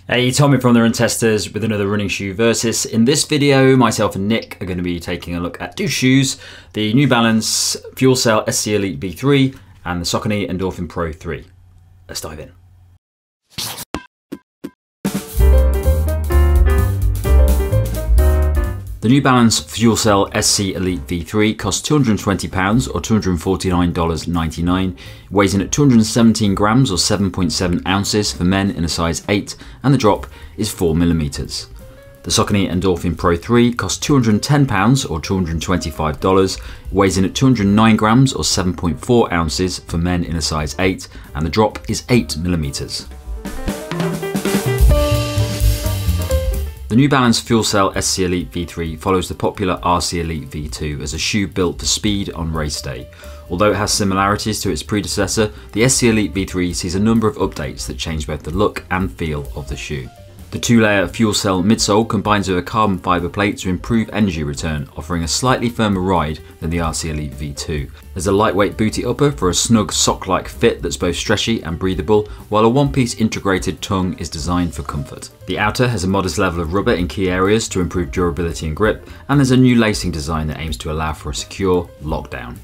Hey, Tommy from the Run Testers with another running shoe versus. In this video, myself and Nick are going to be taking a look at two shoes, the New Balance FuelCell SC Elite V3 and the Saucony Endorphin Pro 3. Let's dive in. The New Balance FuelCell SC Elite V3 costs £220 or $249.99, weighs in at 217 grams or 7.7 ounces for men in a size 8, and the drop is 4mm. The Saucony Endorphin Pro 3 costs £210 or $225, weighs in at 209 grams or 7.4 ounces for men in a size 8, and the drop is 8mm. The New Balance FuelCell SC Elite V3 follows the popular RC Elite V2 as a shoe built for speed on race day. Although it has similarities to its predecessor, the SC Elite V3 sees a number of updates that change both the look and feel of the shoe. The two-layer FuelCell midsole combines with a carbon fibre plate to improve energy return, offering a slightly firmer ride than the RC Elite V2. There's a lightweight booty upper for a snug sock-like fit that's both stretchy and breathable, while a one-piece integrated tongue is designed for comfort. The outer has a modest level of rubber in key areas to improve durability and grip, and there's a new lacing design that aims to allow for a secure lockdown.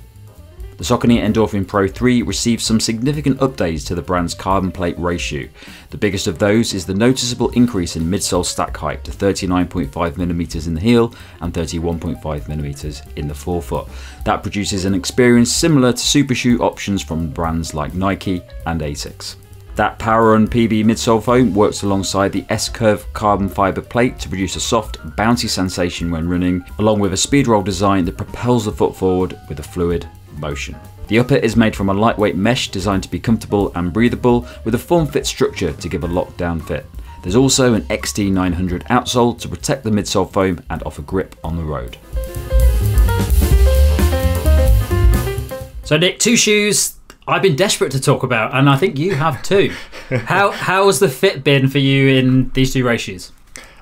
The Saucony Endorphin Pro 3 received some significant updates to the brand's carbon plate race shoe. The biggest of those is the noticeable increase in midsole stack height to 39.5mm in the heel and 31.5mm in the forefoot. That produces an experience similar to super shoe options from brands like Nike and Asics. That Power Run PB midsole foam works alongside the S-curve carbon fibre plate to produce a soft, bouncy sensation when running, along with a speed roll design that propels the foot forward with a fluid motion. The upper is made from a lightweight mesh designed to be comfortable and breathable, with a form-fit structure to give a lockdown fit. There's also an XT900 outsole to protect the midsole foam and offer grip on the road. So Nick, two shoes I've been desperate to talk about, and I think you have too. How has the fit been for you in these two race shoes?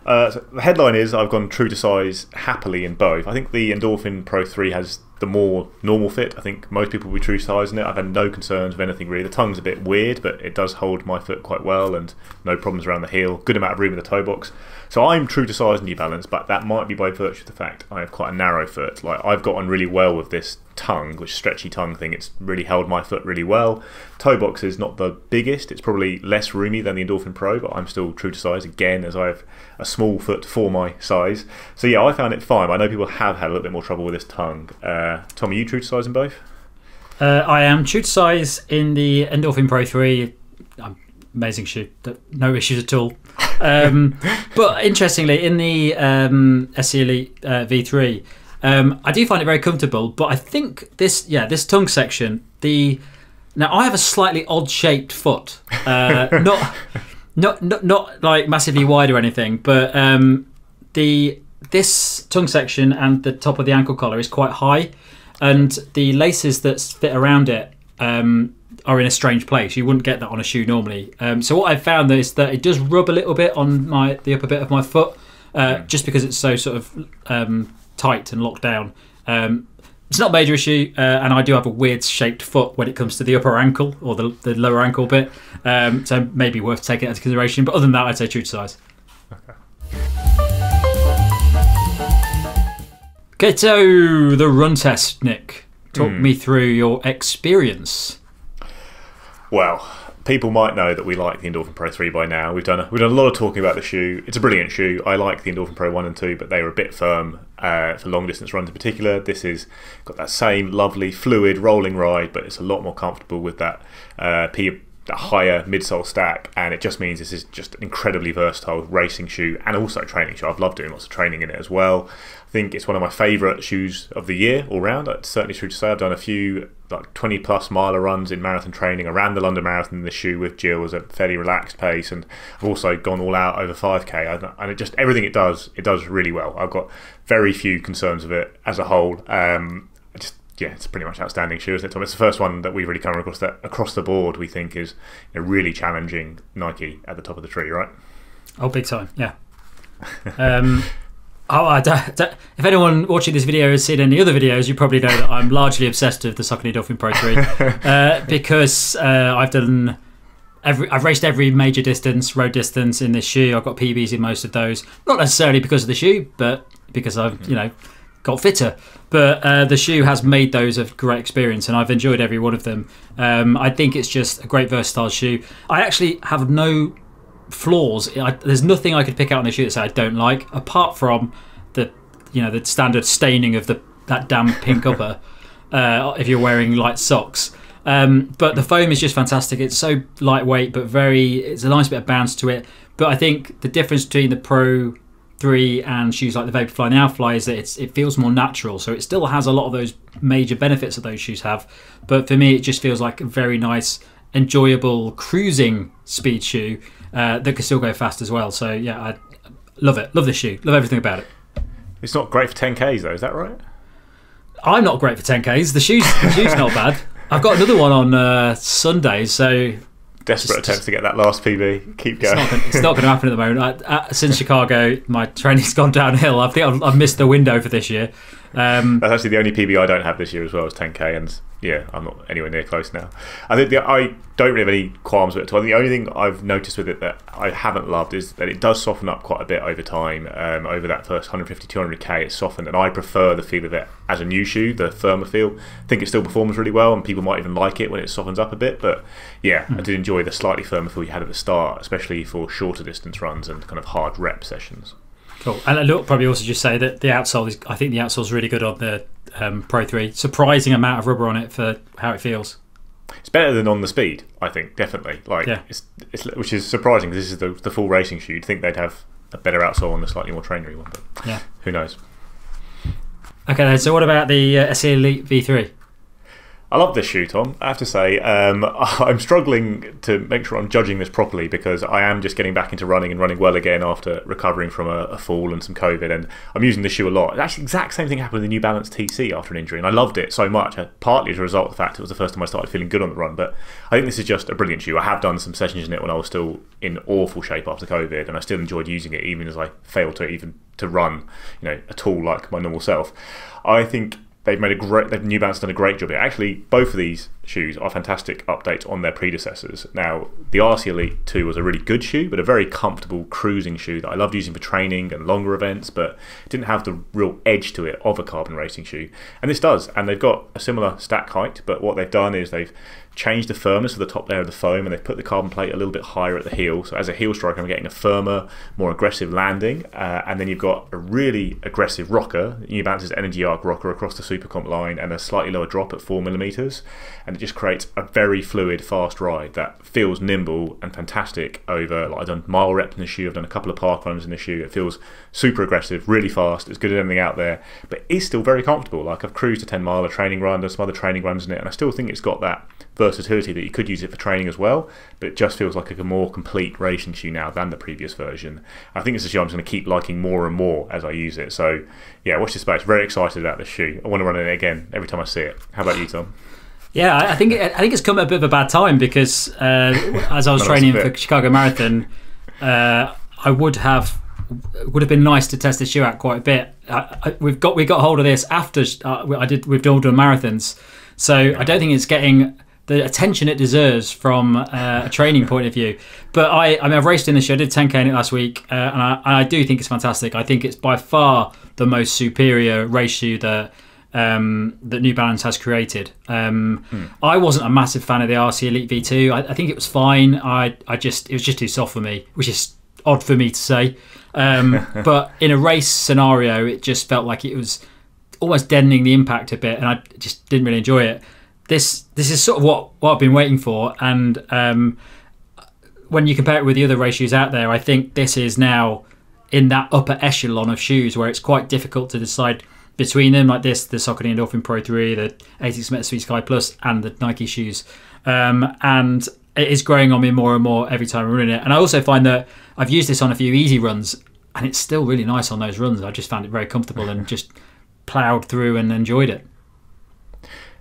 So the headline is I've gone true to size happily in both. I think the Endorphin Pro 3 has the more normal fit. I think most people will be true to size in it. I've had no concerns with anything really. The tongue's a bit weird, but it does hold my foot quite well and no problems around the heel. Good amount of room in the toe box. So I'm true to size New Balance, but that might be by virtue of the fact I have quite a narrow foot. Like, I've got on really well with this tongue, which stretchy tongue thing. It's really held my foot really well. Toe box is not the biggest. It's probably less roomy than the Endorphin Pro, but I'm still true to size again, as I have a small foot for my size. So yeah, I found it fine. I know people have had a little bit more trouble with this tongue. Tom, are you true to size in both? I am true to size in the Endorphin Pro 3. Amazing shoe, no issues at all. But interestingly, in the SC Elite V3, I do find it very comfortable. But I think this tongue section, now I have a slightly odd shaped foot, not like massively wide or anything, but this tongue section and the top of the ankle collar is quite high, and the laces that fit around it are in a strange place. You wouldn't get that on a shoe normally. So what I've found is that it does rub a little bit on the upper bit of my foot, just because it's so sort of tight and locked down. It's not a major issue, and I do have a weird shaped foot when it comes to the upper ankle or the lower ankle bit, so maybe worth taking into consideration. But other than that, I'd say true to size. Okay, so the run test, Nick. Talk me through your experience. Well, people might know that we like the Endorphin Pro 3 by now. We've done a lot of talking about the shoe. It's a brilliant shoe. I like the Endorphin Pro 1 and 2, but they were a bit firm for long distance runs in particular. This has got that same lovely fluid rolling ride, but it's a lot more comfortable with that higher midsole stack, and it just means this is just an incredibly versatile racing shoe and also training shoe. I've loved doing lots of training in it as well. I think it's one of my favourite shoes of the year all round. It's certainly true to say. I've done a few like 20+ miler runs in marathon training. I ran the London Marathon in this shoe with Jill at a fairly relaxed pace, and I've also gone all out over 5k, and it just, everything it does really well. I've got very few concerns with it as a whole. Yeah, it's a pretty much outstanding shoe, isn't it, Tom? It's the first one that we've really come across the board, we think, is really challenging Nike at the top of the tree, right? Oh, big time, yeah. If anyone watching this video has seen any other videos, you probably know that I'm largely obsessed with the Saucony Endorphin Pro 3 because I've done I've raced every major distance, road distance in this shoe. I've got PBs in most of those. Not necessarily because of the shoe, but because I've got fitter. But the shoe has made those a great experience, and I've enjoyed every one of them. I think it's just a great versatile shoe. I actually have no flaws. There's nothing I could pick out on the shoe that say I don't like, apart from the standard staining of that damn pink upper. If you're wearing light socks. But the foam is just fantastic. It's so lightweight, but it's a nice bit of bounce to it. But I think the difference between the Pro 3 and shoes like the Vaporfly and the Alphafly is that it feels more natural. So it still has a lot of those major benefits that those shoes have. But for me, it just feels like a very nice, enjoyable cruising speed shoe that can still go fast as well. So yeah, I love it. Love this shoe. Love everything about it. It's not great for 10Ks though, is that right? I'm not great for 10Ks. The shoe's not bad. I've got another one on Sunday, so... Desperate attempts to get that last PB. Keep going. It's not going to happen at the moment. Since Chicago, my training's gone downhill. I think I've missed the window for this year. That's actually the only PB I don't have this year as well as 10K, and yeah, I'm not anywhere near close now. I think I don't really have any qualms with it at all. The only thing I've noticed with it that I haven't loved is that it does soften up quite a bit over time. Over that first 150, 200k, it's softened, and I prefer the feel of it as a new shoe, the firmer feel. I think it still performs really well, and people might even like it when it softens up a bit. But yeah, I did enjoy the slightly firmer feel you had at the start, especially for shorter distance runs and kind of hard rep sessions. Cool. And I'll probably also just say that the outsole I think the outsole is really good on the Pro 3. Surprising amount of rubber on it for how it feels. It's better than on the Speed, I think, definitely. It's which is surprising because this is the full racing shoe. You'd think they'd have a better outsole on the slightly more trainery one, but yeah, who knows? Okay, then, so what about the SE Elite V3? I love this shoe, Tom. I have to say, I'm struggling to make sure I'm judging this properly because I am just getting back into running and running well again after recovering from a fall and some COVID, and I'm using this shoe a lot. Actually, the exact same thing happened with the New Balance TC after an injury, and I loved it so much, partly as a result of the fact it was the first time I started feeling good on the run. But I think this is just a brilliant shoe. I have done some sessions in it when I was still in awful shape after COVID, and I still enjoyed using it even as I failed to run, at all like my normal self. I think New Balance done a great job here. Actually, both of these shoes are fantastic updates on their predecessors. Now, the RC Elite 2 was a really good shoe, but a very comfortable cruising shoe that I loved using for training and longer events, but it didn't have the real edge to it of a carbon racing shoe. And this does, and they've got a similar stack height, but what they've done is they've changed the firmness of the top layer of the foam, and they've put the carbon plate a little bit higher at the heel. So as a heel striker, I'm getting a firmer, more aggressive landing, and then you've got a really aggressive rocker, New Balance's Energy Arc rocker across the Super Comp line, and a slightly lower drop at 4mm, and it just creates a very fluid, fast ride that feels nimble and fantastic over. I've done mile reps in the shoe, I've done a couple of park runs in the shoe. It feels super aggressive, really fast, as good as anything out there, but is still very comfortable. I've cruised a 10 mile, a training run, there's some other training runs in it, and I still think it's got that versatility that you could use it for training as well, but it just feels like a more complete racing shoe now than the previous version. I think it's a shoe I'm just going to keep liking more and more as I use it. So yeah, watch this space. Very excited about this shoe. I want to run it again every time I see it. How about you, Tom? Yeah, I think it's come at a bit of a bad time because as I was training for Chicago Marathon, I would have been nice to test this shoe out quite a bit. We got hold of this after we've done all the marathons, so I don't think it's getting the attention it deserves from a training point of view. But I've raced in this shoe. I did 10k in it last week, and I do think it's fantastic. I think it's by far the most superior race shoe that New Balance has created. I wasn't a massive fan of the RC Elite V2. I think it was fine. It was just too soft for me, which is odd for me to say. But in a race scenario, it just felt like it was almost deadening the impact a bit, and I just didn't really enjoy it. This is sort of what I've been waiting for, and when you compare it with the other race shoes out there, I think this is now in that upper echelon of shoes where it's quite difficult to decide between them, like this, the Saucony Endorphin Pro 3, the Asics Meta Sky Plus, and the Nike shoes. And it is growing on me more and more every time I'm running it. And I also find that I've used this on a few easy runs, and it's still really nice on those runs. I just found it very comfortable and just ploughed through and enjoyed it.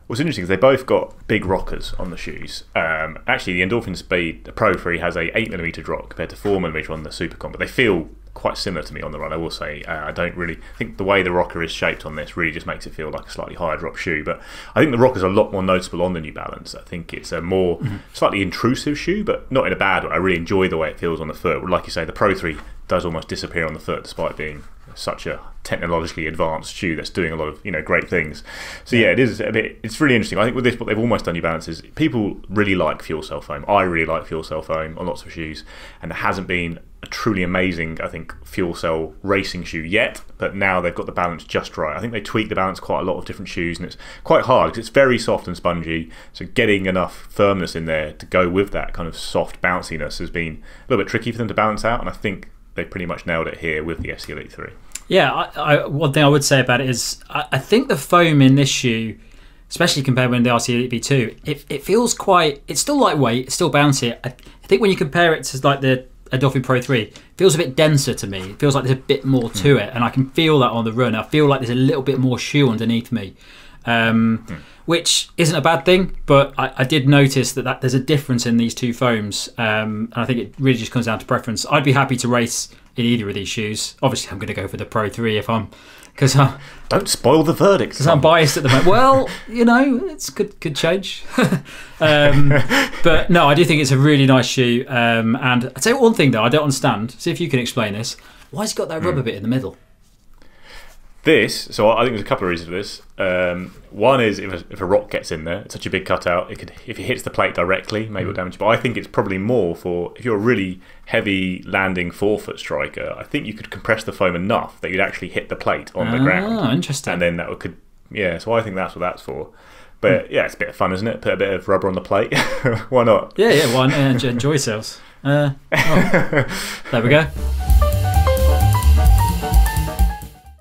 What's interesting is they both got big rockers on the shoes. Actually, the Endorphin Speed, the Pro 3, has a 8mm drop compared to 4mm on the Super Comp, but they feel quite similar to me on the run, I will say. I don't really think the way the rocker is shaped on this really just makes it feel like a slightly higher drop shoe, but I think the rocker's a lot more noticeable on the New Balance. I think it's a more slightly intrusive shoe, but not in a bad way. I really enjoy the way it feels on the foot. Like you say, the Pro 3 does almost disappear on the foot despite being such a technologically advanced shoe that's doing a lot of great things. So yeah, it is a bit. It's really interesting. I think with this, what they've almost done New Balance is people really like FuelCell foam. I really like FuelCell foam on lots of shoes, and there hasn't been a truly amazing, I think, FuelCell racing shoe yet. But now they've got the balance just right. I think they tweak the balance quite a lot of different shoes, and it's quite hard because it's very soft and spongy. So getting enough firmness in there to go with that kind of soft bounciness has been a little bit tricky for them to balance out, and I think they pretty much nailed it here with the SC Elite 3. Yeah, one thing I would say about it is I think the foam in this shoe, especially compared with the RC Elite V2, it feels quite. It's still lightweight, it's still bouncy. I think when you compare it to like the Endorphin Pro 3, it feels a bit denser to me. It feels like there's a bit more to it, and I can feel that on the run. I feel like there's a little bit more shoe underneath me, which isn't a bad thing. But I did notice that there's a difference in these two foams, and I think it really just comes down to preference. I'd be happy to race in either of these shoes. Obviously, I'm going to go for the Pro 3 because don't spoil the verdict. Because I'm biased at the moment. Well, it's could change. But no, I do think it's a really nice shoe. And I'd say one thing though, I don't understand. See if you can explain this. Why has it got that rubber bit in the middle? So I think there's a couple of reasons for this. One is if a rock gets in there, it's such a big cutout, if it hits the plate directly, maybe it'll damage it. But I think it's probably more for if you're a really heavy landing forefoot striker, I think you could compress the foam enough that you'd actually hit the plate on the ground. Oh, interesting. And then so I think that's what that's for. But yeah, it's a bit of fun, isn't it? Put a bit of rubber on the plate. Why not? Yeah, why not? Enjoy yourselves. There we go.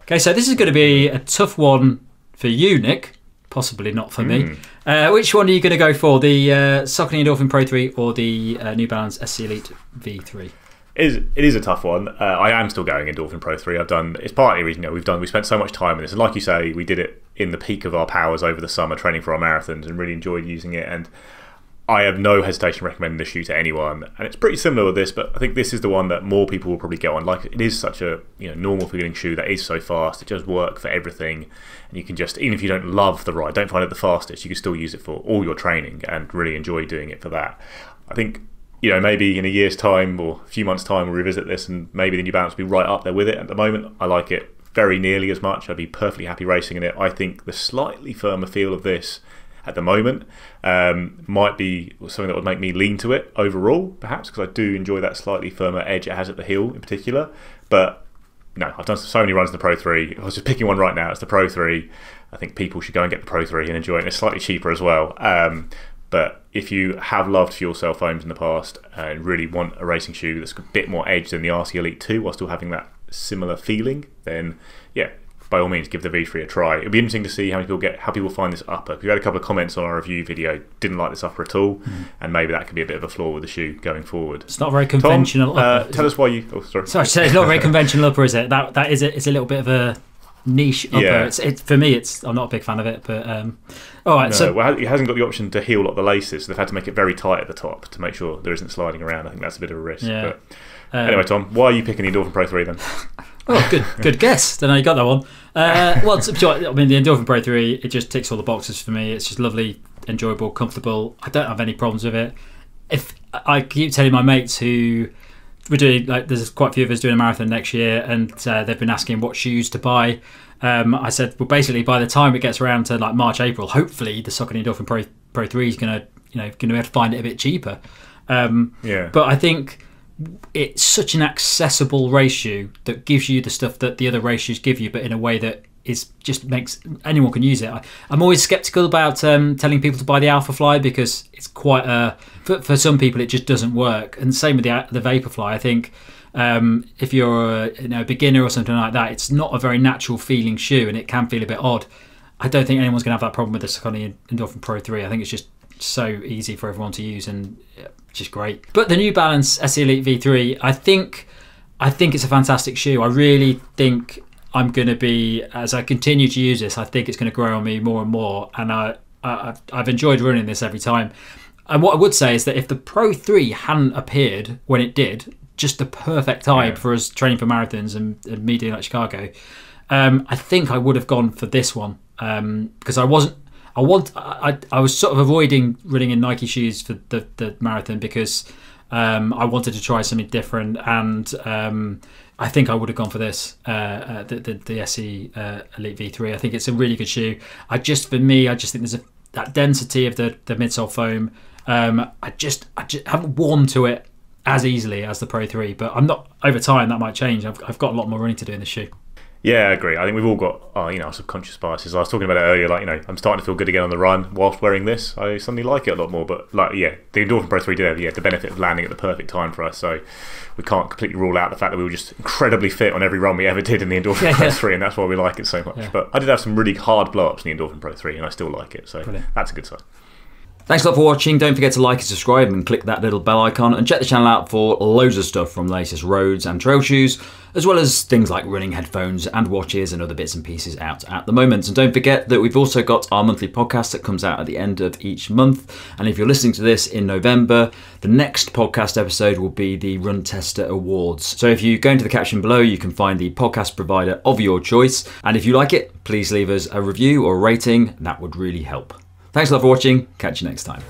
Okay, so this is going to be a tough one for you, Nick. Possibly not for me. Which one are you going to go for? The Saucony Endorphin Pro 3 or the New Balance SC Elite V3? It is a tough one. I am still going Endorphin Pro 3. It's partly a reason we spent so much time in this, and like you say, we did it in the peak of our powers over the summer training for our marathons and really enjoyed using it. And I have no hesitation recommending this shoe to anyone, and it's pretty similar with this, but I think this is the one that more people will probably get on. Like, it is such a normal feeling shoe that is so fast. It does work for everything, and you can just, even if you don't love the ride, don't find it the fastest, you can still use it for all your training and really enjoy doing it for that. I think maybe in a year's time or a few months' time we'll revisit this, and maybe the New Balance will be right up there with it. At the moment, I like it very nearly as much. I'd be perfectly happy racing in it. I think the slightly firmer feel of this at the moment might be something that would make me lean to it overall, perhaps, because I do enjoy that slightly firmer edge it has at the heel in particular. But no, I've done so many runs in the Pro 3. I was just picking one right now. It's the Pro 3. I think people should go and get the Pro 3 and enjoy it. It's slightly cheaper as well. But if you have loved FuelCell foams in the past and really want a racing shoe that's a bit more edge than the RC Elite 2 while still having that similar feeling, then yeah, by all means give the V3 a try. It'll be interesting to see how people find this upper. We had a couple of comments on our review video, didn't like this upper at all, and maybe that could be a bit of a flaw with the shoe going forward. It's not very conventional. Tom, tell us why you. Oh, sorry. Sorry, it's not very conventional upper, is it? That is it. It's a little bit of a niche upper. Yeah. For me, I'm not a big fan of it. But all right. No, well, it hasn't got the option to heel lock the laces, so they've had to make it very tight at the top to make sure there isn't sliding around. I think that's a bit of a risk. Yeah. But anyway, Tom, why are you picking the Endorphin Pro 3 then? Oh, good guess. Don't know you got that one. Well, I mean, the Endorphin Pro 3, it just ticks all the boxes for me. It's just lovely, enjoyable, comfortable. I don't have any problems with it. If I keep telling my mates who we're doing, like, there's quite a few of us doing a marathon next year, and they've been asking what shoes to buy. I said, well, basically, by the time it gets around to like March, April, hopefully the Saucony Endorphin Pro 3 is going to be able to find it a bit cheaper. But I think it's such an accessible race shoe that gives you the stuff that the other race shoes give you, but in a way that just makes anyone can use it. I'm always skeptical about telling people to buy the Alpha Fly because it's quite for some people it just doesn't work. And same with the Vaporfly. I think if you're a beginner or something like that, it's not a very natural feeling shoe and it can feel a bit odd. I don't think anyone's going to have that problem with the Saucony Endorphin Pro 3. I think it's just so easy for everyone to use and just great. But the New Balance SC Elite V3, I think it's a fantastic shoe. I really think I'm going to be, as I continue to use this, I think it's going to grow on me more and more. And I've enjoyed running this every time. And what I would say is that if the Pro 3 hadn't appeared when it did, just the perfect type for us training for marathons and me doing like Chicago. I think I would have gone for this one because I was sort of avoiding running in Nike shoes for the marathon because I wanted to try something different, and I think I would have gone for this, the SE Elite V3. I think it's a really good shoe. I just think there's that density of the midsole foam. I just haven't warmed to it as easily as the Pro 3, but I'm not. Over time, that might change. I've got a lot more running to do in the shoe. Yeah, I agree. I think we've all got subconscious biases. I was talking about it earlier. I'm starting to feel good again on the run whilst wearing this. I suddenly like it a lot more. But the Endorphin Pro 3 did have the benefit of landing at the perfect time for us. So we can't completely rule out the fact that we were just incredibly fit on every run we ever did in the Endorphin Pro 3, and that's why we like it so much. Yeah. But I did have some really hard blow-ups in the Endorphin Pro 3, and I still like it. So That's a good sign. Thanks a lot for watching. Don't forget to like and subscribe and click that little bell icon, and check the channel out for loads of stuff from the latest roads and trail shoes, as well as things like running headphones and watches and other bits and pieces out at the moment. And don't forget that we've also got our monthly podcast that comes out at the end of each month. And if you're listening to this in November, the next podcast episode will be the Run Tester Awards. So if you go into the caption below, you can find the podcast provider of your choice. And if you like it, please leave us a review or a rating. That would really help. Thanks a lot for watching. Catch you next time.